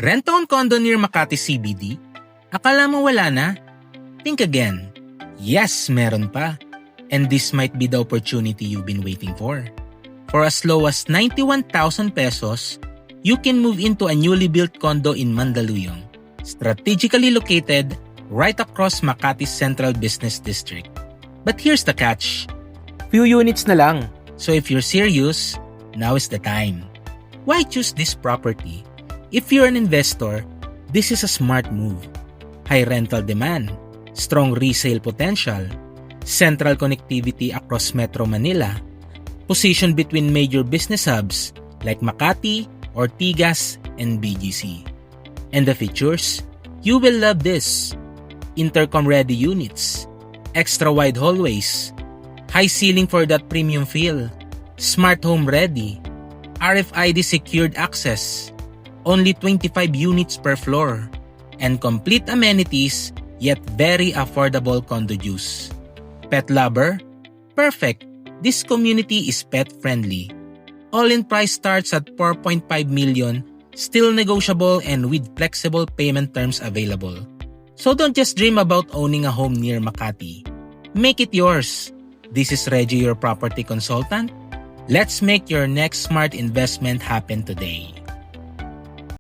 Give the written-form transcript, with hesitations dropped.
Rent-own condo near Makati CBD? Akala mo wala na? Think again. Yes, meron pa. And this might be the opportunity you've been waiting for. For as low as 91,000 pesos, you can move into a newly built condo in Mandaluyong, strategically located right across Makati's Central Business District. But here's the catch. Few units na lang. So if you're serious, now is the time. Why choose this property? If you're an investor, this is a smart move. High rental demand, strong resale potential, central connectivity across Metro Manila, position between major business hubs like Makati, Ortigas, and BGC. And the features? You will love this. Intercom-ready units, extra-wide hallways, high ceiling for that premium feel, smart home ready, RFID secured access, only 25 units per floor, and complete amenities yet very affordable condo use. Pet lover? Perfect! This community is pet-friendly. All-in price starts at 4.5 million, still negotiable and with flexible payment terms available. So don't just dream about owning a home near Makati. Make it yours. This is Reggie, your property consultant. Let's make your next smart investment happen today.